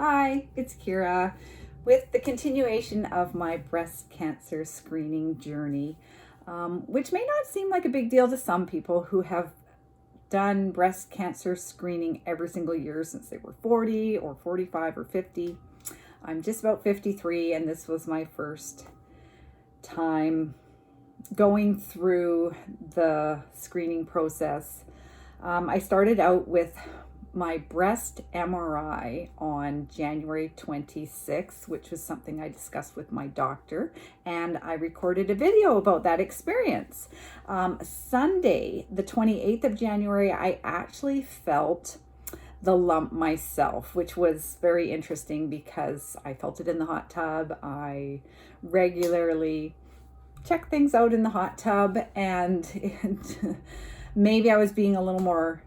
Hi, it's Kira with the continuation of my breast cancer screening journey, which may not seem like a big deal to some people who have done breast cancer screening every single year since they were 40 or 45 or 50. I'm just about 53, and this was my first time going through the screening process. I started out with my breast MRI on January 26th, which was something I discussed with my doctor, and I recorded a video about that experience. Sunday, the 28th of January, I actually felt the lump myself, which was very interesting because I felt it in the hot tub. I regularly check things out in the hot tub, and maybe I was being a little more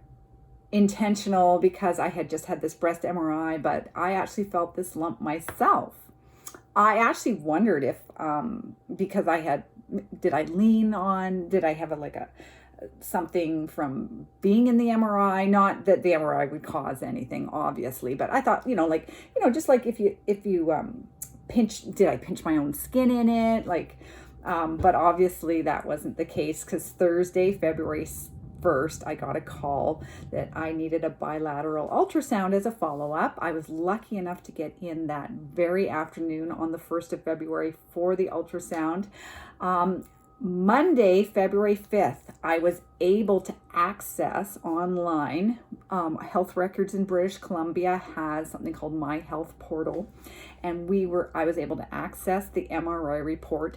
intentional because I had just had this breast MRI, but I actually felt this lump myself. I actually wondered if, because did I lean on, did I have something from being in the MRI? Not that the MRI would cause anything, obviously, but I thought, just like if you did I pinch my own skin in it? But obviously that wasn't the case, because Thursday, February 1st, I got a call that I needed a bilateral ultrasound as a follow-up. I was lucky enough to get in that very afternoon on the 1st of February for the ultrasound. Monday, February 5th, I was able to access online. Health Records in British Columbia has something called My Health Portal, and I was able to access the MRI report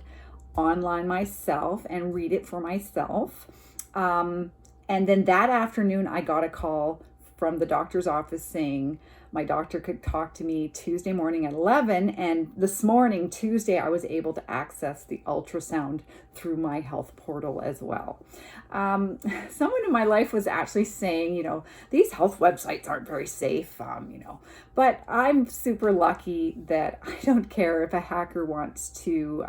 online myself and read it for myself. And then that afternoon, I got a call from the doctor's office saying my doctor could talk to me Tuesday morning at 11. And this morning, Tuesday, I was able to access the ultrasound through My Health Portal as well. Someone in my life was actually saying, these health websites aren't very safe, but I'm super lucky that I don't care if a hacker wants to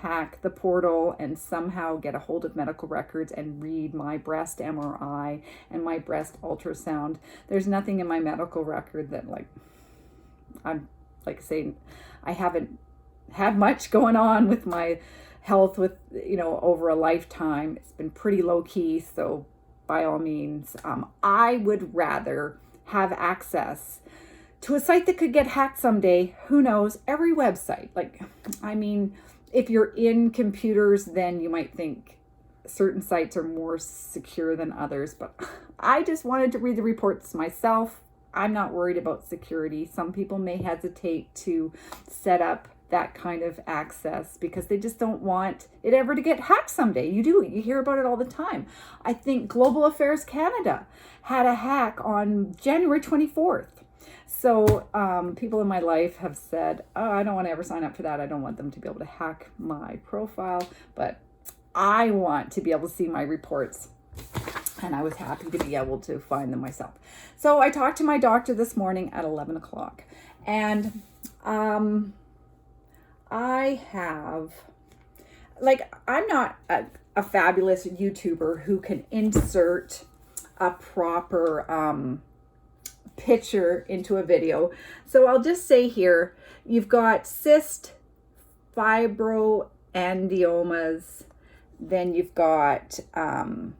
hack the portal and somehow get a hold of medical records and read my breast MRI and my breast ultrasound. There's nothing in my medical record that I'm saying I haven't had much going on with my health with, over a lifetime. It's been pretty low key. So by all means, I would rather have access to a site that could get hacked someday. Who knows? Every website, if you're in computers, then you might think certain sites are more secure than others, but I just wanted to read the reports myself. I'm not worried about security. Some people may hesitate to set up that kind of access because they just don't want it ever to get hacked someday. You hear about it all the time. I think Global Affairs Canada had a hack on January 24th. So people in my life have said, I don't want to ever sign up for that. I don't want them to be able to hack my profile, but I want to be able to see my reports. And I was happy to be able to find them myself. So I talked to my doctor this morning at 11 o'clock. And I have, I'm not a fabulous YouTuber who can insert a proper picture into a video. So I'll just say here, you've got cyst, fibroadenomas, then you've got, hang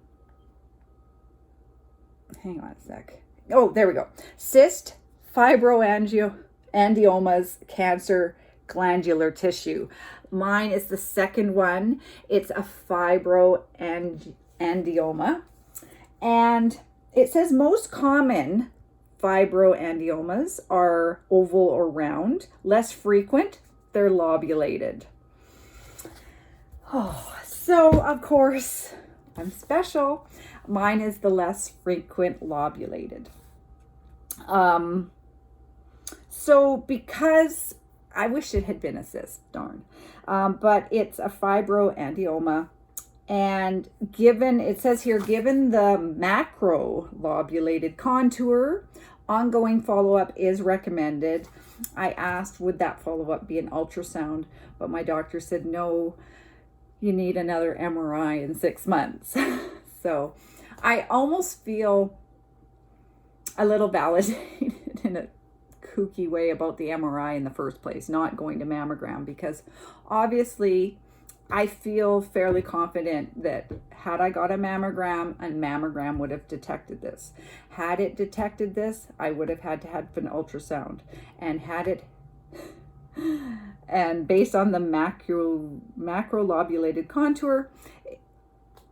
on a sec. Oh, there we go. Cyst, fibroadenomas, cancer, glandular tissue. Mine is the second one. It's a fibroadenoma. And it says most common fibroadenomas are oval or round. Less frequent, they're lobulated. Oh, so of course, I'm special. Mine is the less frequent lobulated. So because I wish it had been a cyst, darn. But it's a fibroadenoma. And it says here, given the macrolobulated contour, ongoing follow-up is recommended. I asked, would that follow-up be an ultrasound? But my doctor said, no, you need another MRI in 6 months. So I almost feel a little validated in a kooky way about the MRI in the first place, not going to mammogram, because obviously I feel fairly confident that had I got a mammogram would have detected this. Had it detected this, I would have had to have an ultrasound. And based on the macrolobulated contour,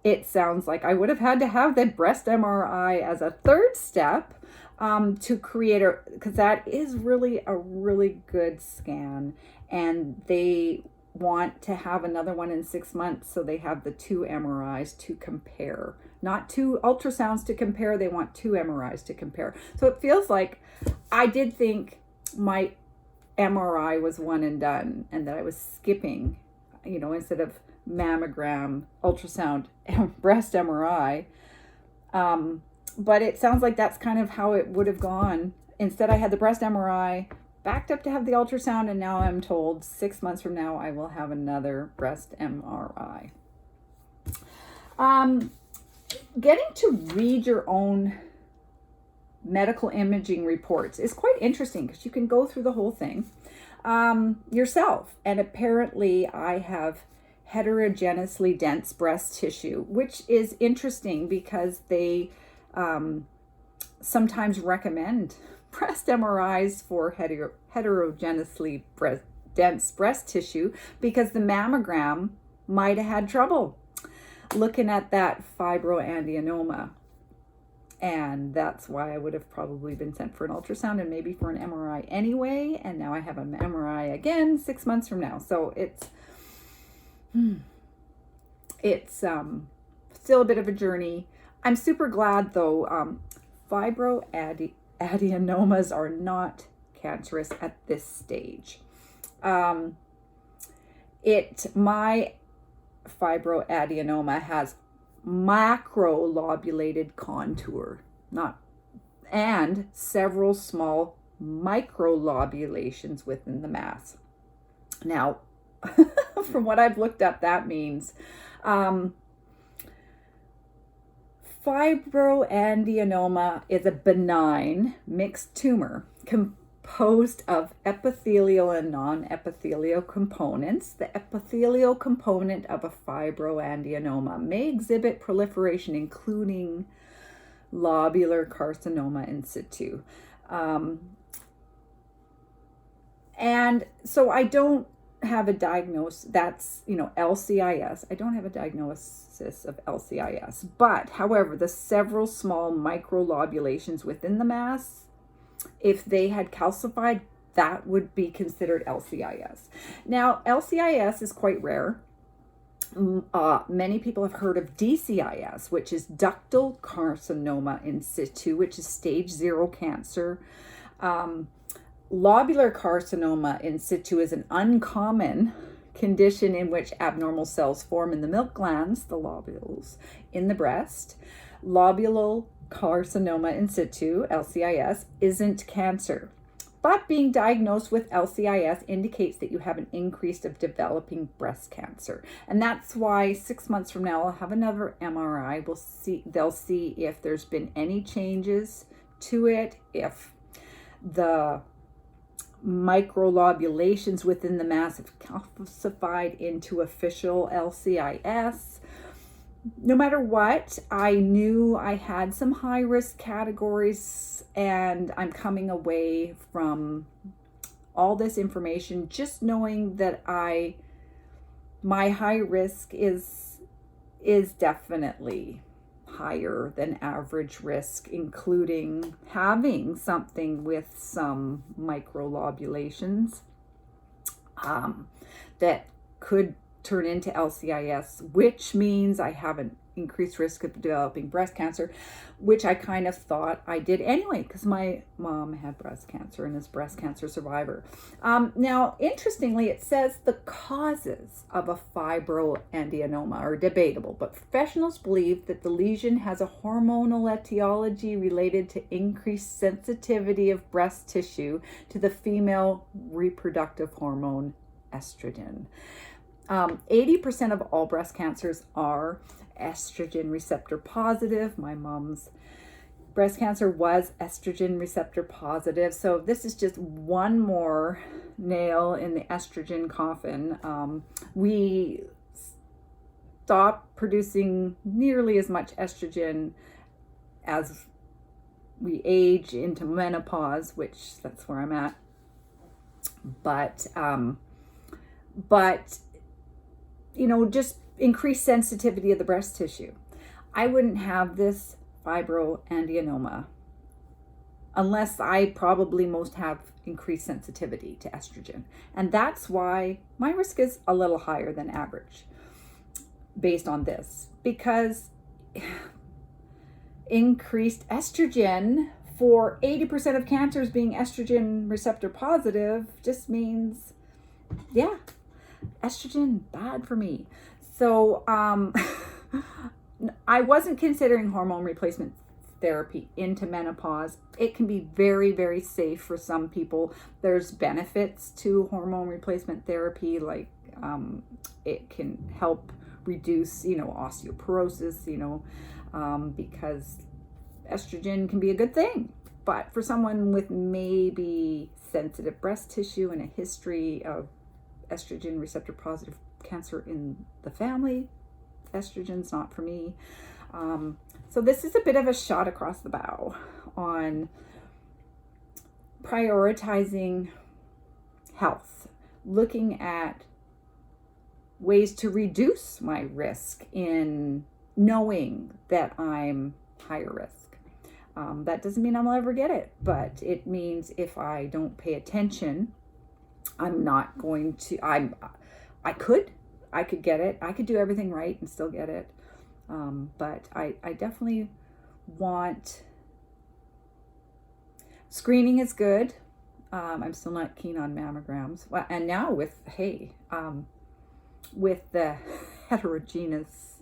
it sounds like I would have had to have the breast MRI as a third step to create because that is really a really good scan, and they want to have another one in 6 months, so they have the 2 MRIs to compare, not 2 ultrasounds to compare. They want 2 MRIs to compare. So it feels like I did think my MRI was one and done, and that I was skipping, instead of mammogram, ultrasound, breast MRI. But it sounds like that's kind of how it would have gone. Instead, I had the breast MRI, backed up to have the ultrasound, and now I'm told 6 months from now I will have another breast MRI. Getting to read your own medical imaging reports is quite interesting, because you can go through the whole thing yourself. And apparently I have heterogeneously dense breast tissue, which is interesting because they sometimes recommend breast MRIs for heterogeneously dense breast tissue, because the mammogram might have had trouble looking at that fibroadenoma. And that's why I would have probably been sent for an ultrasound and maybe for an MRI anyway. And now I have an MRI again 6 months from now. So it's still a bit of a journey. I'm super glad though. Fibroadenomas are not cancerous at this stage. My fibroadenoma has macrolobulated contour, and several small microlobulations within the mass. Now, from what I've looked up, that means fibroadenoma is a benign mixed tumor composed of epithelial and non-epithelial components. The epithelial component of a fibroadenoma may exhibit proliferation, including lobular carcinoma in situ. And so I don't have a diagnosis. That's, LCIS. I don't have a diagnosis of LCIS. But, however, the several small microlobulations within the mass, if they had calcified, that would be considered LCIS. Now, LCIS is quite rare. Many people have heard of DCIS, which is ductal carcinoma in situ, which is stage 0 cancer. Lobular carcinoma in situ is an uncommon condition in which abnormal cells form in the milk glands, the lobules, in the breast. Lobular carcinoma in situ, LCIS, isn't cancer. But being diagnosed with LCIS indicates that you have an increase of developing breast cancer. And that's why 6 months from now, I'll have another MRI. They'll see if there's been any changes to it, if the microlobulations within the mass have calcified into official LCIS. No matter what, I knew I had some high risk categories, and I'm coming away from all this information just knowing that my high risk is definitely higher than average risk, including having something with some microlobulations that could turn into LCIS, which means I have an increased risk of developing breast cancer, which I kind of thought I did anyway, because my mom had breast cancer and is a breast cancer survivor. Now, interestingly, it says the causes of a fibroadenoma are debatable, but professionals believe that the lesion has a hormonal etiology related to increased sensitivity of breast tissue to the female reproductive hormone estrogen. 80% of all breast cancers are estrogen receptor positive. My mom's breast cancer was estrogen receptor positive. So this is just one more nail in the estrogen coffin. We stopped producing nearly as much estrogen as we age into menopause, which that's where I'm at. But just increased sensitivity of the breast tissue. I wouldn't have this fibroadenoma unless I probably most have increased sensitivity to estrogen. And that's why my risk is a little higher than average based on this, because increased estrogen for 80% of cancers being estrogen receptor positive just means, yeah, estrogen bad for me. So I wasn't considering hormone replacement therapy into menopause. It can be very, very safe for some people. There's benefits to hormone replacement therapy, like it can help reduce, osteoporosis, because estrogen can be a good thing. But for someone with maybe sensitive breast tissue and a history of estrogen receptor positive cancer in the family, estrogen's not for me. So this is a bit of a shot across the bow on prioritizing health, looking at ways to reduce my risk in knowing that I'm higher risk. That doesn't mean I'll ever get it, but it means if I don't pay attention, I'm not going to, I could get it. I could do everything right and still get it. But I definitely want, screening is good. I'm still not keen on mammograms. Well, and now with the heterogeneous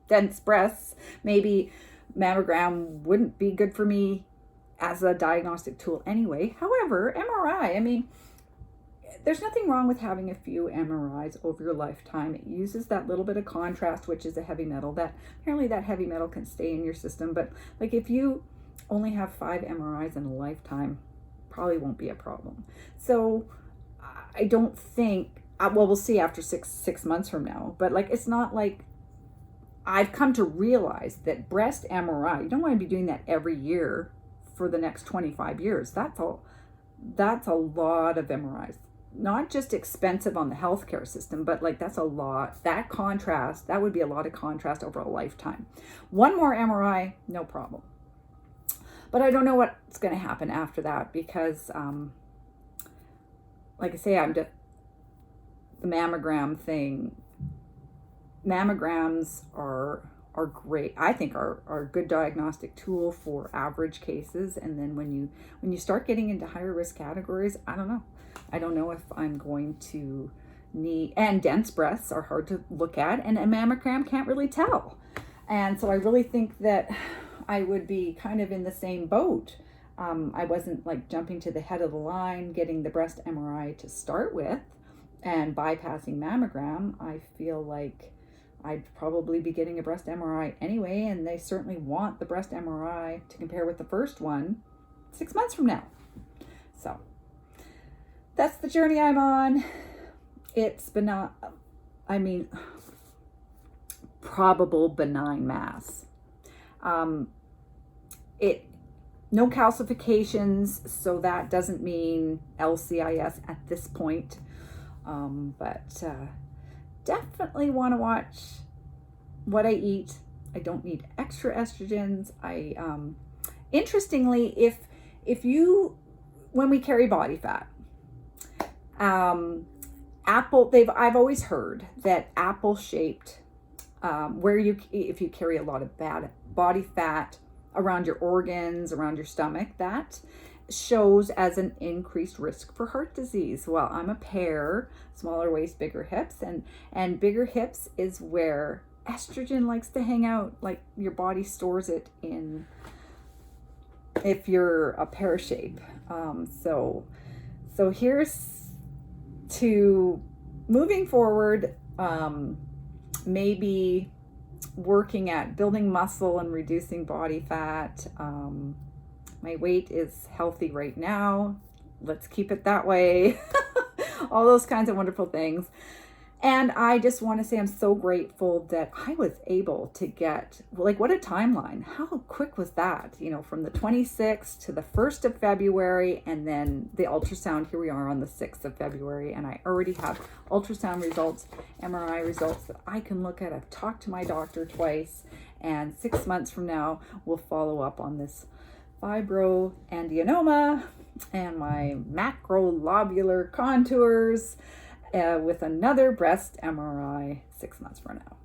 dense breasts, maybe mammogram wouldn't be good for me as a diagnostic tool anyway. However, MRI, there's nothing wrong with having a few MRIs over your lifetime. It uses that little bit of contrast, which is a heavy metal. That apparently that heavy metal can stay in your system. But like if you only have 5 MRIs in a lifetime, probably won't be a problem. So I don't think, well, we'll see after six months from now. But like it's not like, I've come to realize that breast MRI, you don't want to be doing that every year for the next 25 years. That's a lot of MRIs. Not just expensive on the healthcare system, but like that's a lot. That contrast, that would be a lot of contrast over a lifetime. One more MRI, no problem. But I don't know what's going to happen after that because, like I say, the mammogram thing. Mammograms are great. I think are a good diagnostic tool for average cases. And then when you start getting into higher risk categories, I don't know. I don't know if I'm going to need, and dense breasts are hard to look at, and a mammogram can't really tell. And so I really think that I would be kind of in the same boat. I wasn't like jumping to the head of the line, getting the breast MRI to start with and bypassing mammogram. I feel like I'd probably be getting a breast MRI anyway, and they certainly want the breast MRI to compare with the first one 6 months from now. So that's the journey I'm on. It's probable benign mass. No calcifications, so that doesn't mean LCIS at this point. But definitely want to watch what I eat. I don't need extra estrogens. Interestingly, when we carry body fat, I've always heard that apple-shaped, if you carry a lot of bad body fat around your organs, around your stomach, that shows as an increased risk for heart disease. Well, I'm a pear, smaller waist, bigger hips, and bigger hips is where estrogen likes to hang out, like your body stores it in if you're a pear shape. So here's to moving forward, maybe working at building muscle and reducing body fat. My weight is healthy right now. Let's keep it that way. All those kinds of wonderful things. And I just want to say I'm so grateful that I was able to get, like, what a timeline. How quick was that? You know, from the 26th to the 1st of February, and then the ultrasound, here we are on the 6th of February, and I already have ultrasound results, MRI results that I can look at. I've talked to my doctor twice, and 6 months from now, we'll follow up on this fibroadenoma and my macrolobular contours with another breast MRI 6 months from now.